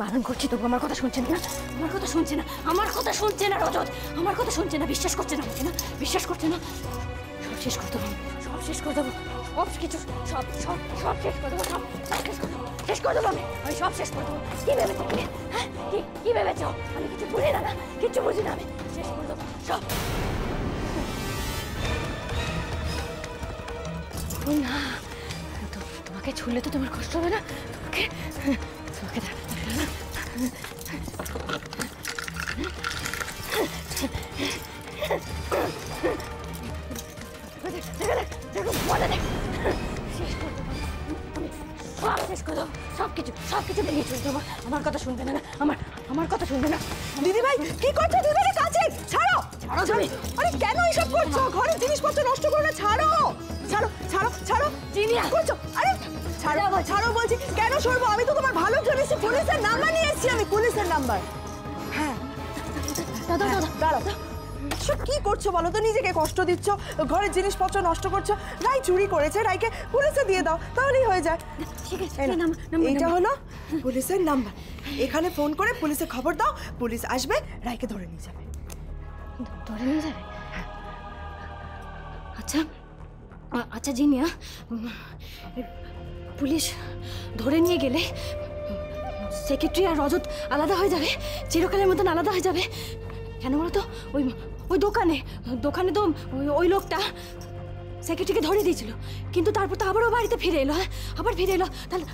বারণ করছি, তবু আমার কথা শুনছে না। আমার কথা শুনছে না, আমার কথা শুনছে না রজত, আমার কথা শুনছে না, বিশ্বাস করছে না আমাকে, না বিশ্বাস করছে না। সব শেষ করে দেবো, সব শেষ করে দেবো, সব কিছু, সব সব সব শেষ করে দেবো, সব সব শেষ করে দেবো, শেষ করে দেবো আমি সব শেষ করে দেবো। কি ভেবেছো তুমি? হ্যাঁ, কি ভেবেছো? আমি কিছু বুঝি না, কিচ্ছু বুঝি না, আমি শেষ করে দেবো সব। না, তোমাকে ছুঁলে তো তোমার কষ্ট হবে না, তোমাকে তোমাকে সবকিছু ভেঙে চলতে হবে। আমার কথা শুনবে না, আমার কথা শুনবে না। দিদি ভাই কি করছো? দুজনে কাছে ছাড়ো, ছাড়ো তুমি। আরে কেন এসব করছো? ঘরের জিনিসপত্র নষ্ট করো না, ছাড়ো ছাড়ো ছাড়ো ছাড়ো। জিনিয়া করছো? আরে ছাড়ো, ছাড়ো বলছি। কেন সরবো? আমি তো তোমার ভালোর জন্য এসেছি, পুলিশের নাম্বার নিয়ে এসেছি আমি, পুলিশের নাম্বার। হ্যাঁ দাদা দাঁড়াও, সব কি করছো বলো তো? নিজেকে কষ্ট দিচ্ছ, ঘরের জিনিসপত্র নষ্ট করছো। রাই চুরি করেছে, রাইকে পুলিশে দিয়ে দাও, তাহলেই হয়ে যায়। ঠিক আছে, এইটা হলো পুলিশের নাম্বার। এখানে ফোন করে পুলিশে খবর দাও, পুলিশ আসবে, রাইকে ধরে নিয়ে যাবে। ধরে নিয়ে যাবে? আচ্ছা আচ্ছা জিনিয়া, পুলিশ ধরে নিয়ে গেলে সেক্রেটারি আর রজত আলাদা হয়ে যাবে, চিরকালের মতন আলাদা হয়ে যাবে কেন বলো তো? ওই দোকানে তো ওই লোকটা সেক্রেটারিকে ধরে দিয়েছিল, কিন্তু তারপর তো আবারও বাড়িতে ফিরে এলো। হ্যাঁ, আবার ফিরে এলো,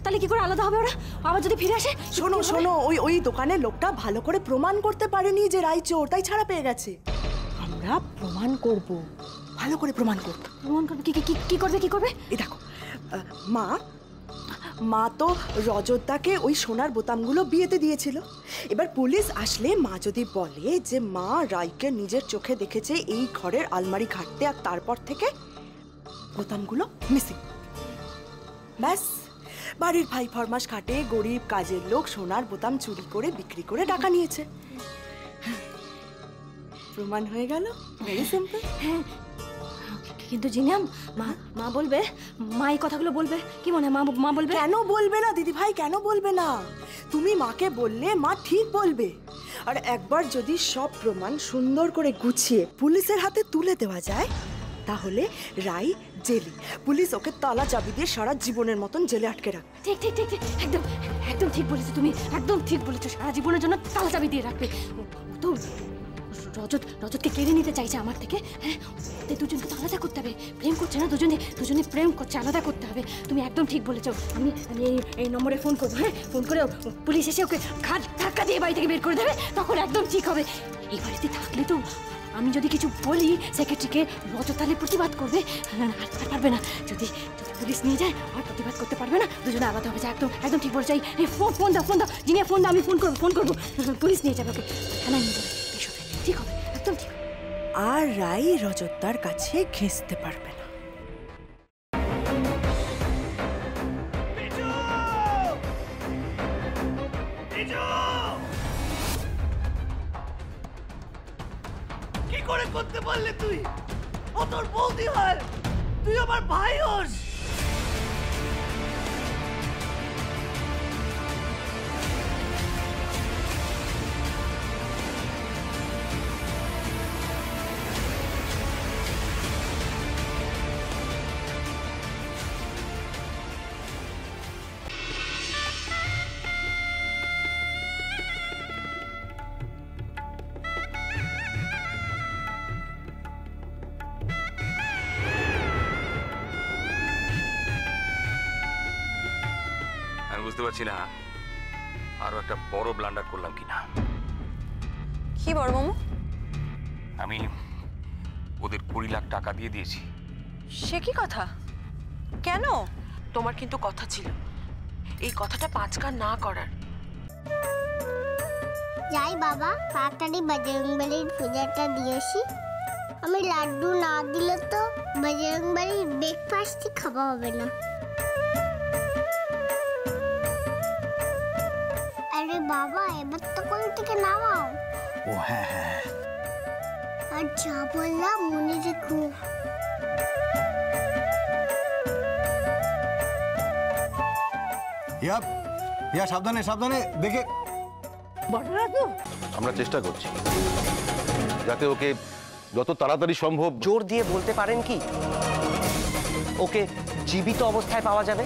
তাহলে কি করে আলাদা হবে ওরা? আবার যদি ফিরে আসে? শোনো, ওই দোকানের লোকটা ভালো করে প্রমাণ করতে পারেনি যে রাই চোর, তাই ছাড়া পেয়ে গেছে। আমরা প্রমাণ করব, ভালো করে প্রমাণ করব। প্রমাণ করবে? কি করবে? এই দেখো, মা তো রজতদাকে ওই সোনার বোতামগুলো বিয়েতে দিয়েছিল। এবার পুলিশ আসলে মা যদি বলে যে মা রাইকে নিজের চোখে দেখেছে এই ঘরের আলমারি ঘাটতে, আর তারপর থেকে বোতামগুলো মিসিং, ব্যাস বাড়ির ভাই ফরমাস খাটে গরিব কাজের লোক সোনার বোতাম চুরি করে বিক্রি করে টাকা নিয়েছে। প্রমাণ হয়ে গেল, ভেরি সিম্পল। হ্যাঁ, কিন্তু জিনিয়া, মা বলবে, মা এই কথাগুলো বলবে? কি মনে হয় মা বলবে? কেন বলবে না দিদি ভাই, কেন বলবে না? তুমি মাকে বললে মা ঠিক বলবে। আর একবার যদি সব প্রমাণ সুন্দর করে গুছিয়ে পুলিশের হাতে তুলে দেওয়া যায়, তাহলে রাই জেলে, পুলিশ ওকে তালা চাবি দিয়ে সারা জীবনের মতন জেলে আটকে রাখবে। ঠিক, একদম ঠিক বলেছো তুমি, একদম ঠিক বলেছো। সারা জীবনের জন্য তালা চাবি দিয়ে রাখবে। তো রজতকে কেড়ে নিতে চাইছে আমার থেকে। হ্যাঁ, দুজনকে তো আলাদা করতে হবে। প্রেম করছে না, দুজনে প্রেম করছে, আলাদা করতে হবে। তুমি একদম ঠিক বলেছো। আমি এই নম্বরে ফোন করবো। হ্যাঁ, ফোন করে পুলিশ এসে ওকে ঘাট ধাক্কা দিয়ে বাড়ি থেকে বের করে দেবে, তখন একদম ঠিক হবে। এই বাড়িতে থাকলে তো আমি যদি কিছু বলি সেক্রেটারিকে, রজত তাহলে প্রতিবাদ করবে, আর পারবে না। যদি পুলিশ নিয়ে যায় আর প্রতিবাদ করতে পারবে না, দুজনে আলাদা হবে। একদম ঠিক বলেছো। এই ফোন দাও, জিনিয়া ফোন দাও, আমি ফোন করবো। পুলিশ নিয়ে যাবে ওকে, থানায় নিয়ে যাবে। ঠিক হবে, একদম ঠিক। আর রাই রজতদার কাছে ঘেঁষতে পারবে না। কি করে করতে পারলে তুই? ও তোর বৌদি হয়, তুই আমার ভাই হোস। বুঝতে পারছি না আরো একটা বড় ব্লান্ডার করলাম কিনা। কি বড় মামু? আমি ওদের 20 লাখ টাকা দিয়ে দিয়েছি। সে কি কথা? কেন? তোমার কিন্তু কথা ছিল এই কথাটা 5 কান না করার। যাই বাবা, তাড়াতাড়ি বজরংবলীর পূজাটা দিয়েছি। আমি লাড্ডু না দিলে তো বজরংবলীর ব্রেকফাস্টই খাওয়া হবে না। আরে বাবা, এবার তো কোল থেকে নামাও। ও হ্যাঁ, আর যা বললাম মনে রেখো। ইয়া সাবধানে দেখে। বড়রাজু, আমরা চেষ্টা করছি যাতে ওকে যত তাড়াতাড়ি সম্ভব। জোর দিয়ে বলতে পারেন কি ওকে জীবিত অবস্থায় পাওয়া যাবে?